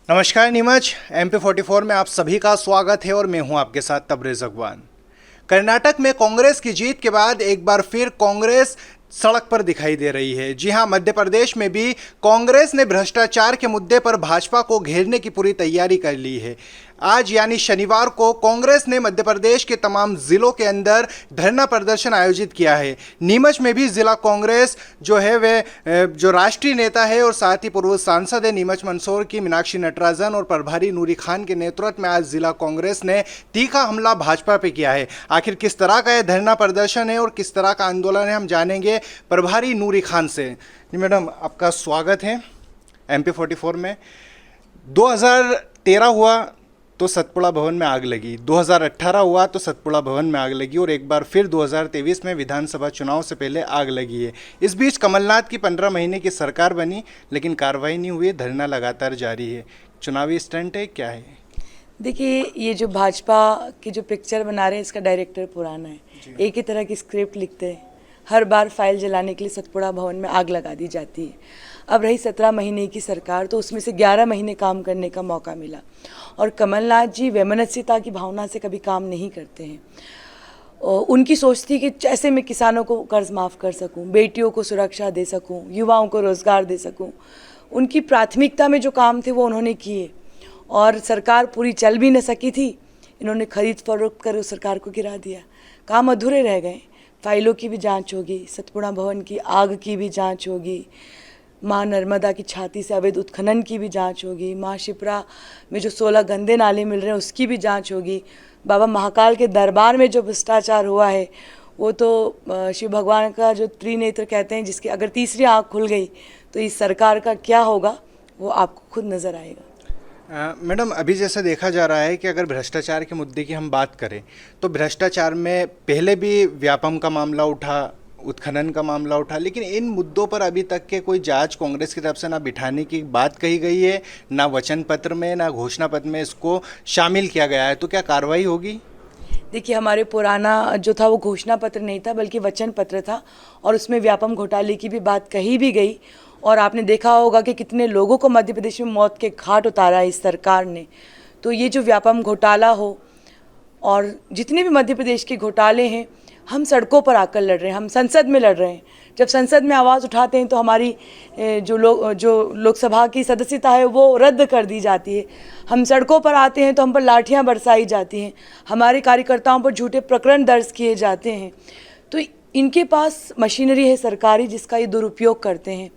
नमस्कार नीमच MP44 में आप सभी का स्वागत है और मैं हूं आपके साथ तबरेज़ अगवान। कर्नाटक में कांग्रेस की जीत के बाद एक बार फिर कांग्रेस सड़क पर दिखाई दे रही है। जी हां, मध्य प्रदेश में भी कांग्रेस ने भ्रष्टाचार के मुद्दे पर भाजपा को घेरने की पूरी तैयारी कर ली है। आज यानी शनिवार को कांग्रेस ने मध्य प्रदेश के तमाम जिलों के अंदर धरना प्रदर्शन आयोजित किया है। नीमच में भी जिला कांग्रेस जो है वे जो राष्ट्रीय नेता है और साथ ही पूर्व सांसद है नीमच मंदसौर की मीनाक्षी नटराजन और प्रभारी नूरी खान के नेतृत्व में आज जिला कांग्रेस ने तीखा हमला भाजपा पे किया है। आखिर किस तरह का यह धरना प्रदर्शन है और किस तरह का आंदोलन है, हम जानेंगे प्रभारी नूरी खान से। जी मैडम, आपका स्वागत है MP44 में। 2013 हुआ तो सतपुड़ा भवन में आग लगी, 2018 हुआ तो सतपुड़ा भवन में आग लगी और एक बार फिर 2023 में विधानसभा चुनाव से पहले आग लगी है। इस बीच कमलनाथ की 15 महीने की सरकार बनी लेकिन कार्रवाई नहीं हुई, धरना लगातार जारी है। चुनावी स्टंट है, क्या है? देखिए, ये जो भाजपा की जो पिक्चर बना रहे हैं इसका डायरेक्टर पुराना है। एक ही तरह की स्क्रिप्ट लिखते हैं, हर बार फाइल जलाने के लिए सतपुड़ा भवन में आग लगा दी जाती है। अब रही 17 महीने की सरकार, तो उसमें से 11 महीने काम करने का मौका मिला और कमलनाथ जी वैमनस्यता की भावना से कभी काम नहीं करते हैं। और उनकी सोच थी कि कैसे मैं किसानों को कर्ज माफ़ कर सकूं, बेटियों को सुरक्षा दे सकूं, युवाओं को रोज़गार दे सकूं। उनकी प्राथमिकता में जो काम थे वो उन्होंने किए और सरकार पूरी चल भी न सकी थी। इन्होंने खरीद फरोख्त कर उस सरकार को गिरा दिया, काम अधूरे रह गए। फाइलों की भी जांच होगी, सतपुड़ा भवन की आग की भी जांच होगी, माँ नर्मदा की छाती से अवैध उत्खनन की भी जांच होगी, माँ शिप्रा में जो 16 गंदे नाले मिल रहे हैं उसकी भी जांच होगी, बाबा महाकाल के दरबार में जो भ्रष्टाचार हुआ है वो तो शिव भगवान का जो त्रिनेत्र कहते हैं, जिसकी अगर तीसरी आँख खुल गई तो इस सरकार का क्या होगा वो आपको खुद नज़र आएगा। मैडम, अभी जैसा देखा जा रहा है कि अगर भ्रष्टाचार के मुद्दे की हम बात करें तो भ्रष्टाचार में पहले भी व्यापम का मामला उठा, उत्खनन का मामला उठा, लेकिन इन मुद्दों पर अभी तक के कोई जांच कांग्रेस की तरफ से ना बिठाने की बात कही गई है, ना वचन पत्र में ना घोषणा पत्र में इसको शामिल किया गया है। तो क्या कार्रवाई होगी? देखिए, हमारे पुराना जो था वो घोषणा पत्र नहीं था बल्कि वचन पत्र था और उसमें व्यापम घोटाले की भी बात कही भी गई। और आपने देखा होगा कि कितने लोगों को मध्य प्रदेश में मौत के घाट उतारा है इस सरकार ने। तो ये जो व्यापम घोटाला हो और जितने भी मध्य प्रदेश के घोटाले हैं, हम सड़कों पर आकर लड़ रहे हैं, हम संसद में लड़ रहे हैं। जब संसद में आवाज़ उठाते हैं तो हमारी जो लोकसभा की सदस्यता है वो रद्द कर दी जाती है। हम सड़कों पर आते हैं तो हम पर लाठियां बरसाई जाती हैं, हमारे कार्यकर्ताओं पर झूठे प्रकरण दर्ज किए जाते हैं। तो इनके पास मशीनरी है सरकारी जिसका ये दुरुपयोग करते हैं।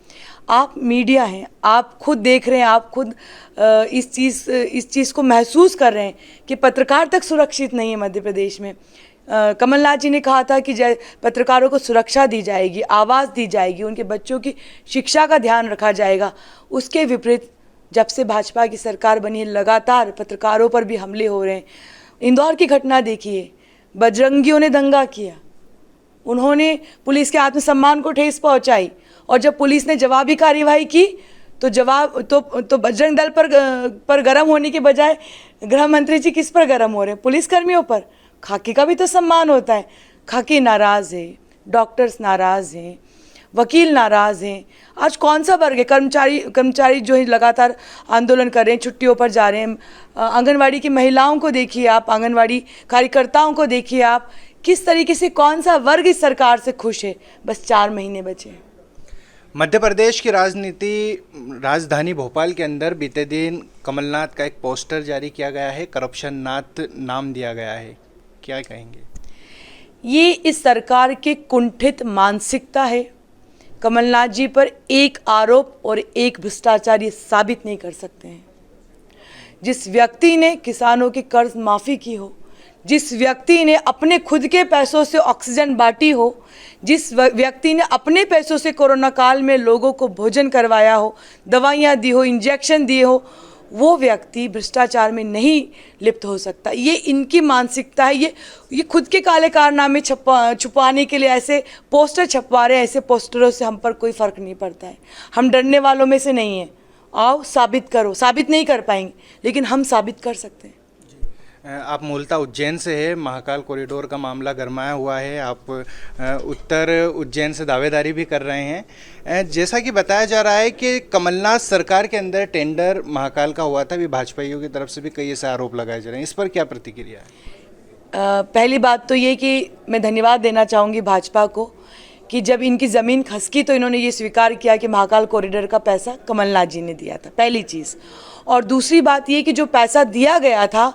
आप मीडिया हैं, आप खुद देख रहे हैं, आप खुद इस चीज़ को महसूस कर रहे हैं कि पत्रकार तक सुरक्षित नहीं है मध्य प्रदेश में। कमलनाथ जी ने कहा था कि पत्रकारों को सुरक्षा दी जाएगी, आवाज़ दी जाएगी, उनके बच्चों की शिक्षा का ध्यान रखा जाएगा। उसके विपरीत जब से भाजपा की सरकार बनी है लगातार पत्रकारों पर भी हमले हो रहे हैं। इंदौर की घटना देखिए, बजरंगियों ने दंगा किया, उन्होंने पुलिस के आत्मसम्मान को ठेस पहुंचाई और जब पुलिस ने जवाबी कार्यवाही की तो बजरंग दल पर गर्म होने के बजाय गृह मंत्री जी किस पर गर्म हो रहे हैं? पुलिसकर्मियों पर। खाकी का भी तो सम्मान होता है। खाकी नाराज़ है, डॉक्टर्स नाराज़ हैं, वकील नाराज़ हैं। आज कौन सा वर्ग है? कर्मचारी जो है लगातार आंदोलन कर रहे हैं, छुट्टियों पर जा रहे हैं। आंगनवाड़ी की महिलाओं को देखिए आप, आंगनवाड़ी कार्यकर्ताओं को देखिए आप, किस तरीके से कौन सा वर्ग इस सरकार से खुश है? बस 4 महीने बचे हैं। मध्य प्रदेश की राजधानी भोपाल के अंदर बीते दिन कमलनाथ का एक पोस्टर जारी किया गया है, करप्शन नाथ नाम दिया गया है, क्या कहेंगे? ये इस सरकार की कुंठित मानसिकता है। कमलनाथ जी पर एक आरोप और एक भ्रष्टाचार ये साबित नहीं कर सकते हैं। जिस व्यक्ति ने किसानों की कर्ज माफ़ी की हो, जिस व्यक्ति ने अपने खुद के पैसों से ऑक्सीजन बांटी हो, जिस व्यक्ति ने अपने पैसों से कोरोना काल में लोगों को भोजन करवाया हो, दवाइयाँ दी हो, इंजेक्शन दिए हो, वो व्यक्ति भ्रष्टाचार में नहीं लिप्त हो सकता। ये इनकी मानसिकता है। ये खुद के काले कारनामे छुपाने के लिए ऐसे पोस्टर छपवा रहे हैं। ऐसे पोस्टरों से हम पर कोई फ़र्क नहीं पड़ता है। हम डरने वालों में से नहीं हैं। आओ साबित करो। साबित नहीं कर पाएंगे लेकिन हम साबित कर सकते हैं। आप मूलतः उज्जैन से है, महाकाल कॉरिडोर का मामला गरमाया हुआ है, आप उत्तर उज्जैन से दावेदारी भी कर रहे हैं। जैसा कि बताया जा रहा है कि कमलनाथ सरकार के अंदर टेंडर महाकाल का हुआ था, अभी भाजपाइयों की तरफ से भी कई ऐसे आरोप लगाए जा रहे हैं, इस पर क्या प्रतिक्रिया है? पहली बात तो ये कि मैं धन्यवाद देना चाहूँगी भाजपा को कि जब इनकी ज़मीन खसकी तो इन्होंने ये स्वीकार किया कि महाकाल कॉरिडोर का पैसा कमलनाथ जी ने दिया था, पहली चीज़। और दूसरी बात ये कि जो पैसा दिया गया था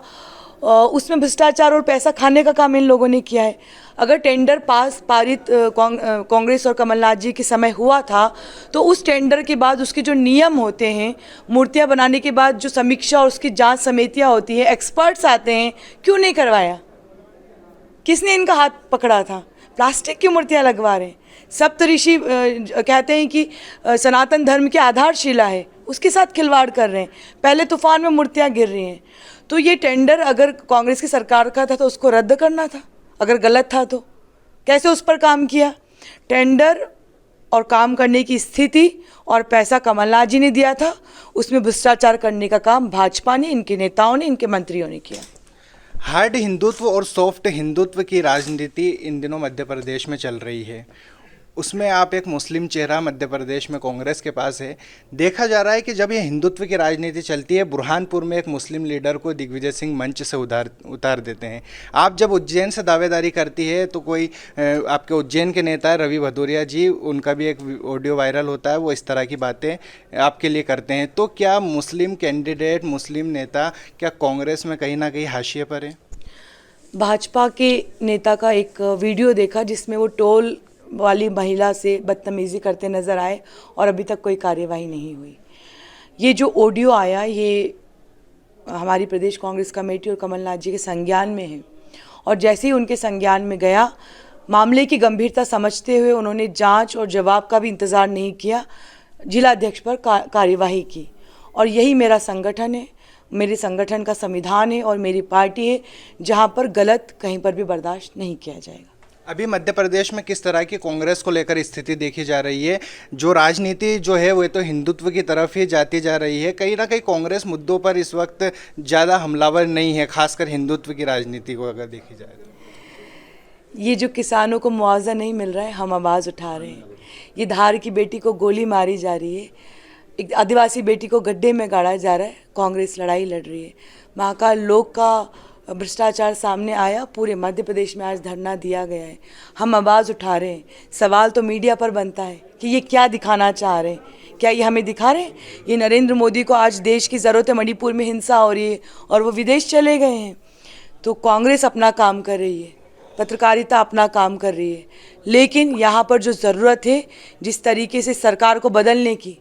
उसमें भ्रष्टाचार और पैसा खाने का काम इन लोगों ने किया है। अगर टेंडर पारित कांग्रेस और कमलनाथ जी के समय हुआ था तो उस टेंडर के बाद उसके जो नियम होते हैं, मूर्तियाँ बनाने के बाद जो समीक्षा और उसकी जांच समितियाँ होती हैं, एक्सपर्ट्स आते हैं, क्यों नहीं करवाया? किसने इनका हाथ पकड़ा था? प्लास्टिक की मूर्तियाँ लगवा रहे हैं। सप्तऋषि कहते हैं कि सनातन धर्म की आधारशिला है, उसके साथ खिलवाड़ कर रहे हैं। पहले तूफान में मूर्तियाँ गिर रही हैं। तो ये टेंडर अगर कांग्रेस की सरकार का था तो उसको रद्द करना था, अगर गलत था तो कैसे उस पर काम किया? टेंडर और काम करने की स्थिति और पैसा कमलनाथ जी ने दिया था, उसमें भ्रष्टाचार करने का काम भाजपा ने, इनके नेताओं ने, इनके मंत्रियों ने किया। हार्ड हिंदुत्व और सॉफ्ट हिंदुत्व की राजनीति इन दिनों मध्य प्रदेश में चल रही है, उसमें आप एक मुस्लिम चेहरा मध्य प्रदेश में कांग्रेस के पास है। देखा जा रहा है कि जब ये हिंदुत्व की राजनीति चलती है, बुरहानपुर में एक मुस्लिम लीडर को दिग्विजय सिंह मंच से उतार देते हैं। आप जब उज्जैन से दावेदारी करती है तो कोई आपके उज्जैन के नेता है रवि भदौरिया जी, उनका भी एक ऑडियो वायरल होता है, वो इस तरह की बातें आपके लिए करते हैं। तो क्या मुस्लिम कैंडिडेट, मुस्लिम नेता क्या कांग्रेस में कहीं ना कहीं हाशिए पर है? भाजपा के नेता का एक वीडियो देखा जिसमें वो टोल वाली महिला से बदतमीज़ी करते नज़र आए और अभी तक कोई कार्यवाही नहीं हुई। ये जो ऑडियो आया ये हमारी प्रदेश कांग्रेस कमेटी और कमलनाथ जी के संज्ञान में है, और जैसे ही उनके संज्ञान में गया, मामले की गंभीरता समझते हुए उन्होंने जांच और जवाब का भी इंतज़ार नहीं किया, जिलाध्यक्ष पर कार्यवाही की। और यही मेरा संगठन है, मेरे संगठन का संविधान है और मेरी पार्टी है, जहां पर गलत कहीं पर भी बर्दाश्त नहीं किया जाएगा। अभी मध्य प्रदेश में किस तरह की कांग्रेस को लेकर स्थिति देखी जा रही है? जो राजनीति जो है वो तो हिंदुत्व की तरफ ही जाती जा रही है, कहीं ना कहीं कांग्रेस मुद्दों पर इस वक्त ज़्यादा हमलावर नहीं है, खासकर हिंदुत्व की राजनीति को अगर देखी जाए तो। ये जो किसानों को मुआवजा नहीं मिल रहा है, हम आवाज़ उठा रहे हैं। ये धार की बेटी को गोली मारी जा रही है, एक आदिवासी बेटी को गड्ढे में गाड़ा जा रहा है, कांग्रेस लड़ाई लड़ रही है। महाकाल लोक का भ्रष्टाचार सामने आया, पूरे मध्य प्रदेश में आज धरना दिया गया है, हम आवाज़ उठा रहे हैं। सवाल तो मीडिया पर बनता है कि ये क्या दिखाना चाह रहे हैं? क्या ये हमें दिखा रहे हैं? ये नरेंद्र मोदी को आज देश की ज़रूरत है, मणिपुर में हिंसा हो रही है और वो विदेश चले गए हैं। तो कांग्रेस अपना काम कर रही है, पत्रकारिता अपना काम कर रही है, लेकिन यहाँ पर जो ज़रूरत है, जिस तरीके से सरकार को बदलने की,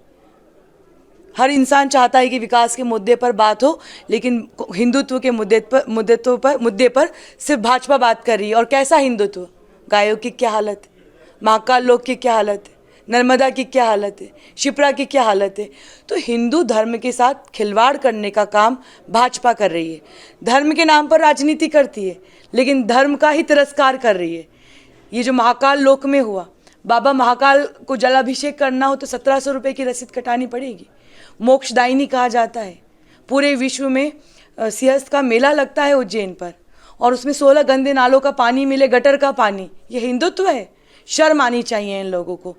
हर इंसान चाहता है कि विकास के मुद्दे पर बात हो, लेकिन हिंदुत्व के मुद्दे पर सिर्फ भाजपा बात कर रही है। और कैसा हिंदुत्व? गायों की क्या हालत है, महाकाल लोक की क्या हालत है, नर्मदा की क्या हालत है, शिप्रा की क्या हालत है? तो हिंदू धर्म के साथ खिलवाड़ करने का काम भाजपा कर रही है। धर्म के नाम पर राजनीति करती है, लेकिन धर्म का ही तिरस्कार कर रही है। ये जो महाकाल लोक में हुआ, बाबा महाकाल को जलाभिषेक करना हो तो 1700 रुपये की रसीद कटानी पड़ेगी। मोक्षदायिनी कहा जाता है, पूरे विश्व में सिंहस्थ का मेला लगता है उज्जैन पर, और उसमें 16 गंदे नालों का पानी मिले, गटर का पानी। ये हिंदुत्व है? शर्म आनी चाहिए इन लोगों को।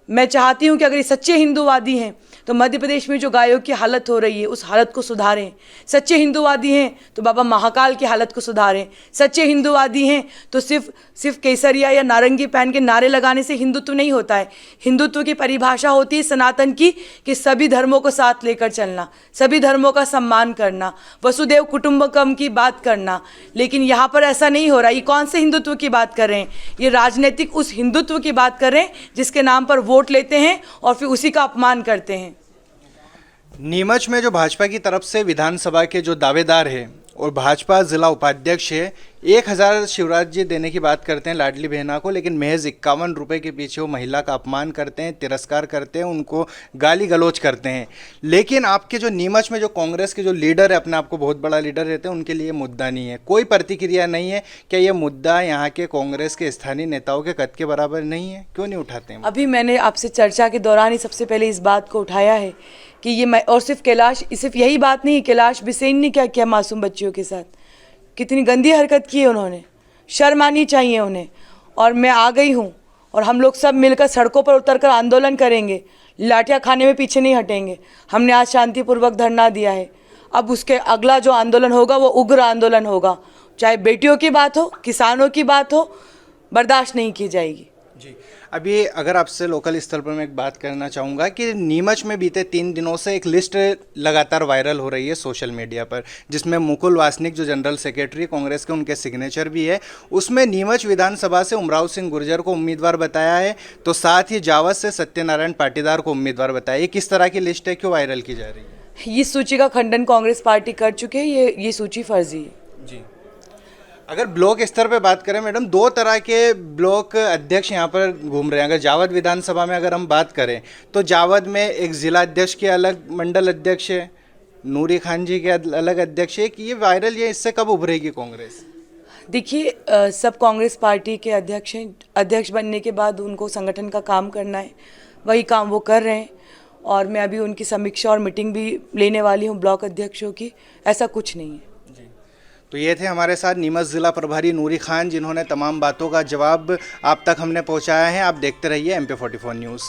मैं चाहती हूँ कि अगर ये सच्चे हिंदूवादी हैं तो मध्य प्रदेश में जो गायों की हालत हो रही है उस हालत को सुधारें। सच्चे हिंदूवादी हैं तो बाबा महाकाल की हालत को सुधारें। सच्चे हिंदूवादी हैं तो सिर्फ केसरिया या नारंगी पहन के नारे लगाने से हिंदुत्व नहीं होता है। हिंदुत्व की परिभाषा होती है सनातन की, कि सभी धर्मों को साथ लेकर चलना, सभी धर्मों का सम्मान करना, वसुदेव कुटुंबकम की बात करना। लेकिन यहाँ पर ऐसा नहीं हो रहा। ये कौन से हिंदुत्व की बात कर रहे हैं? ये राजनीतिक उस हिंदुत्व की बात कर रहे हैं जिसके नाम पर वोट लेते हैं और फिर उसी का अपमान करते हैं। नीमच में जो भाजपा की तरफ से विधानसभा के जो दावेदार हैं और भाजपा जिला उपाध्यक्ष है, 1000 शिवराज जी देने की बात करते हैं लाडली बहना को, लेकिन महज 51 रुपये के पीछे वो महिला का अपमान करते हैं, तिरस्कार करते हैं, उनको गाली गलौज करते हैं। लेकिन आपके जो नीमच में जो कांग्रेस के जो लीडर है, अपने आप को बहुत बड़ा लीडर रहते हैं, उनके लिए मुद्दा नहीं है, कोई प्रतिक्रिया नहीं है। क्या ये मुद्दा यहाँ के कांग्रेस के स्थानीय नेताओं के कद के बराबर नहीं है? क्यों नहीं उठाते हैं? अभी मैंने आपसे चर्चा के दौरान ही सबसे पहले इस बात को उठाया है कि ये और सिर्फ यही बात नहीं, कैलाश बिसेन ने क्या किया मासूम बच्चियों के साथ? कितनी गंदी हरकत की है उन्होंने, शर्म आनी चाहिए उन्हें। और मैं आ गई हूँ और हम लोग सब मिलकर सड़कों पर उतरकर आंदोलन करेंगे, लाठियाँ खाने में पीछे नहीं हटेंगे। हमने आज शांतिपूर्वक धरना दिया है, अब उसके अगला जो आंदोलन होगा वो उग्र आंदोलन होगा। चाहे बेटियों की बात हो, किसानों की बात हो, बर्दाश्त नहीं की जाएगी। जी, अभी अगर आपसे लोकल स्तर पर मैं एक बात करना चाहूँगा कि नीमच में बीते 3 दिनों से एक लिस्ट लगातार वायरल हो रही है सोशल मीडिया पर, जिसमें मुकुल वासनिक जो जनरल सेक्रेटरी कांग्रेस के, उनके सिग्नेचर भी है। उसमें नीमच विधानसभा से उमराव सिंह गुर्जर को उम्मीदवार बताया है, तो साथ ही जावद से सत्यनारायण पाटीदार को उम्मीदवार बताया। ये किस तरह की लिस्ट है, क्यों वायरल की जा रही है? इस सूची का खंडन कांग्रेस पार्टी कर चुके हैं। ये सूची फर्जी है। जी, अगर ब्लॉक स्तर पे बात करें मैडम, 2 तरह के ब्लॉक अध्यक्ष यहाँ पर घूम रहे हैं। अगर जावद विधानसभा में अगर हम बात करें तो जावद में एक जिला अध्यक्ष के अलग मंडल अध्यक्ष है, नूरी खान जी के अलग अध्यक्ष है। कि ये वायरल, ये इससे कब उभरेगी कांग्रेस? देखिए, सब कांग्रेस पार्टी के अध्यक्ष हैं। अध्यक्ष बनने के बाद उनको संगठन का काम करना है, वही काम वो कर रहे हैं। और मैं अभी उनकी समीक्षा और मीटिंग भी लेने वाली हूँ ब्लॉक अध्यक्षों की। ऐसा कुछ नहीं है। तो ये थे हमारे साथ नीमच जिला प्रभारी नूरी खान, जिन्होंने तमाम बातों का जवाब आप तक हमने पहुंचाया है। आप देखते रहिए MP44 न्यूज़।